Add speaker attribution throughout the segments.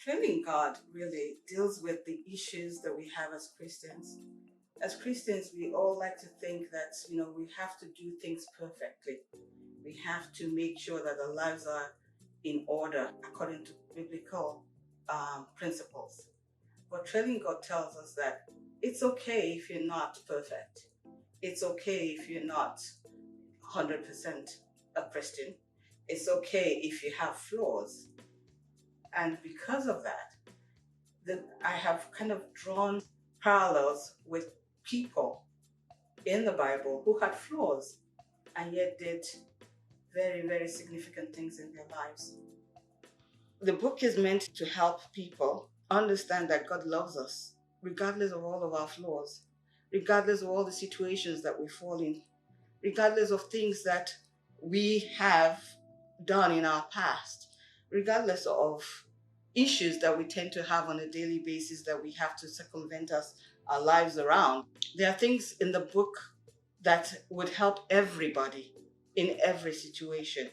Speaker 1: Trailing God really deals with the issues that we have as Christians. As Christians, we all like to think that, we have to do things perfectly. We have to make sure that our lives are in order according to biblical principles. But trailing God tells us that it's okay if you're not perfect. It's okay if you're not 100% a Christian. It's okay if you have flaws. And because of that, I have kind of drawn parallels with people in the Bible who had flaws and yet did very, very significant things in their lives. The book is meant to help people understand that God loves us, regardless of all of our flaws, regardless of all the situations that we fall in, regardless of things that we have done in our past, regardless of issues that we tend to have on a daily basis that we have to circumvent our lives around. There are things in the book that would help everybody in every situation.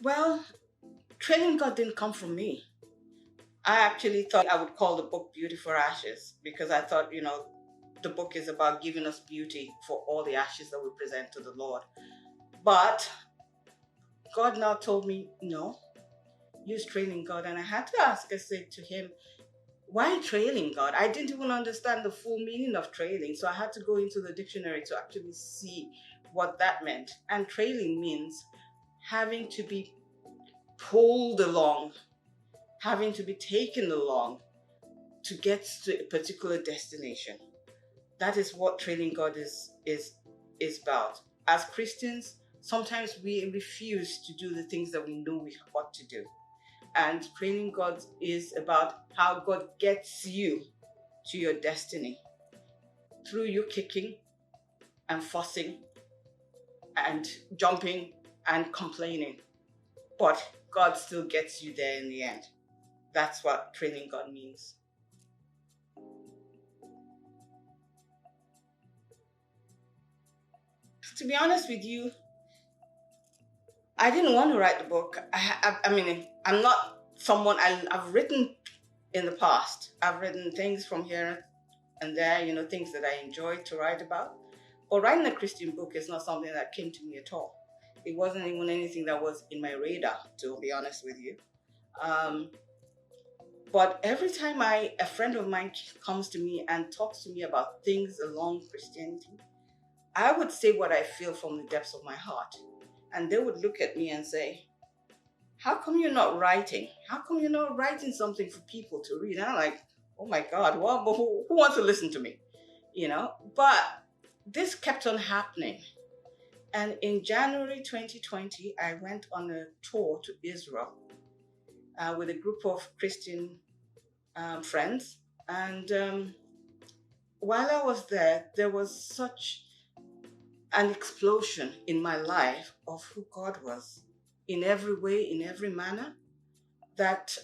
Speaker 1: Well, training God didn't come from me. I actually thought I would call the book Beauty for Ashes because I thought, the book is about giving us beauty for all the ashes that we present to the Lord. But God now told me, no, use trailing God. And I had to ask, I said to him, why trailing God? I didn't even understand the full meaning of trailing. So I had to go into the dictionary to actually see what that meant. And trailing means having to be pulled along, having to be taken along to get to a particular destination. That is what trailing God is about. As Christians, sometimes we refuse to do the things that we know we ought to do. And training God is about how God gets you to your destiny through you kicking and fussing and jumping and complaining. But God still gets you there in the end. That's what training God means. To be honest with you, I didn't want to write the book. I mean, I'm not someone, I've written in the past. I've written things from here and there, things that I enjoy to write about. But writing a Christian book is not something that came to me at all. It wasn't even anything that was in my radar, to be honest with you. But every time a friend of mine comes to me and talks to me about things along Christianity, I would say what I feel from the depths of my heart. And they would look at me and say, how come you're not writing? How come you're not writing something for people to read? And I'm like, oh my God, who wants to listen to me? But this kept on happening. And in January 2020, I went on a tour to Israel with a group of Christian friends. And while I was there was such an explosion in my life of who God was in every way, in every manner, that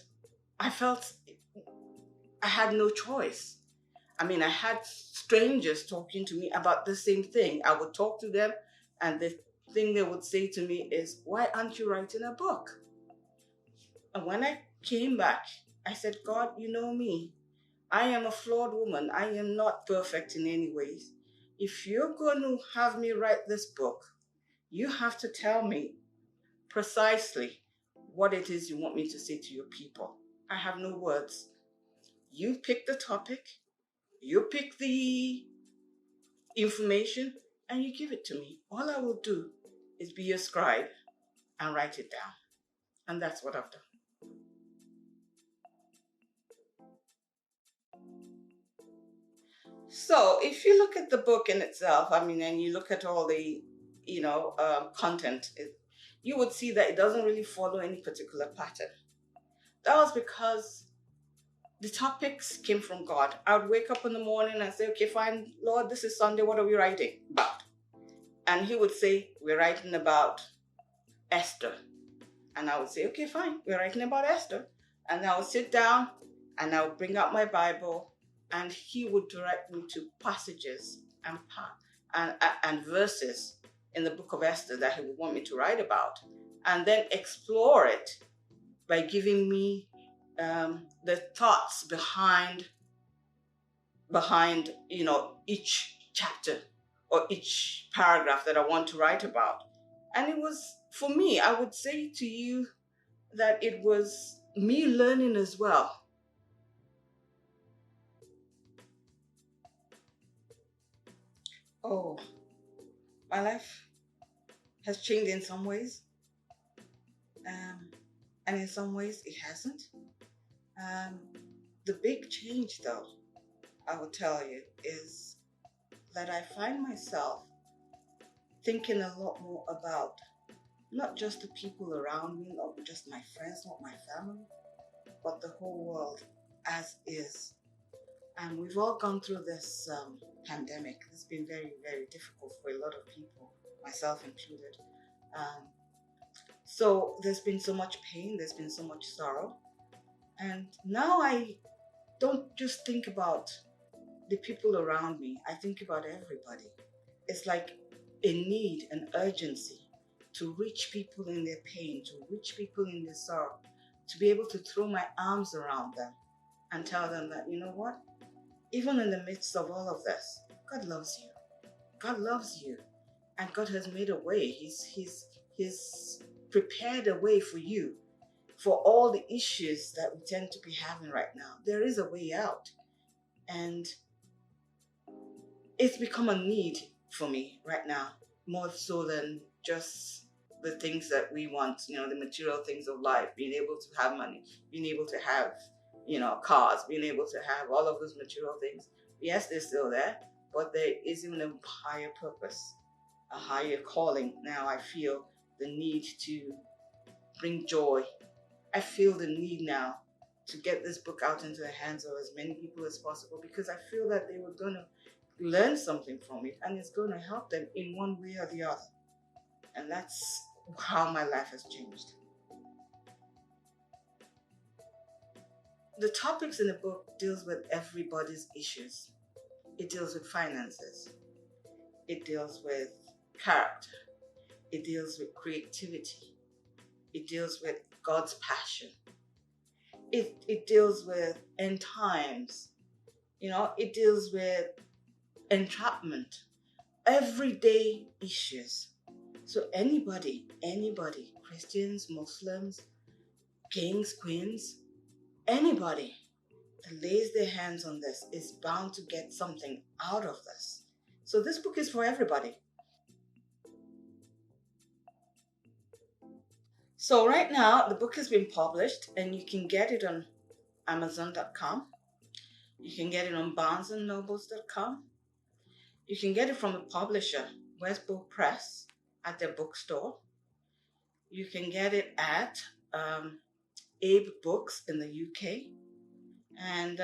Speaker 1: I felt I had no choice. I mean, I had strangers talking to me about the same thing. I would talk to them, and the thing they would say to me is, why aren't you writing a book? And when I came back, I said, God, you know me. I am a flawed woman. I am not perfect in any ways. If you're going to have me write this book, you have to tell me precisely what it is you want me to say to your people. I have no words. You pick the topic, you pick the information, and you give it to me. All I will do is be your scribe and write it down. And that's what I've done. So if you look at the book in itself, and you look at all the, content, you would see that it doesn't really follow any particular pattern. That was because the topics came from God. I would wake up in the morning and say, okay, fine, Lord, this is Sunday. What are we writing about? And he would say, we're writing about Esther. And I would say, okay, fine, we're writing about Esther. And I would sit down and I would bring out my Bible, and he would direct me to passages and verses in the book of Esther that he would want me to write about. and then explore it by giving me the thoughts behind each chapter or each paragraph that I want to write about. And it was, for me, I would say to you that it was me learning as well. Oh, my life has changed in some ways, um, and in some ways it hasn't. Um, the big change, though, I will tell you, is that I find myself thinking a lot more about not just the people around me, not just my friends, not my family, but the whole world as is. And we've all gone through this pandemic. It's been very, very difficult for a lot of people, myself included. Um, so there's been so much pain, there's been so much sorrow. And now I don't just think about the people around me, I think about everybody. It's like a need, an urgency to reach people in their pain, to reach people in their sorrow, to be able to throw my arms around them and tell them that, you know what? Even in the midst of all of this, God loves you. God loves you. And God has made a way. He's prepared a way for you for all the issues that we tend to be having right now. There is a way out. And it's become a need for me right now, more so than just the things that we want, the material things of life, being able to have money, being able to have, cars, being able to have all of those material things. Yes, they're still there, but there is even a higher purpose, a higher calling. Now I feel the need to bring joy. I feel the need now to get this book out into the hands of as many people as possible, because I feel that they were going to learn something from it and it's going to help them in one way or the other. And that's how my life has changed. The topics in the book deals with everybody's issues. It deals with finances. It deals with character. It deals with creativity. It deals with God's passion. It deals with end times. It deals with entrapment, everyday issues. So anybody, Christians, Muslims, kings, queens, anybody that lays their hands on this is bound to get something out of this. So this book is for everybody. So right now, the book has been published and you can get it on Amazon.com. You can get it on BarnesandNobles.com. You can get it from the publisher, Westbow Press, at their bookstore. You can get it at Abe Books in the UK. And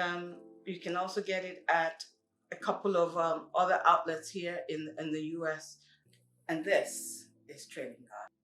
Speaker 1: you can also get it at a couple of other outlets here in the US. And this is Trading God.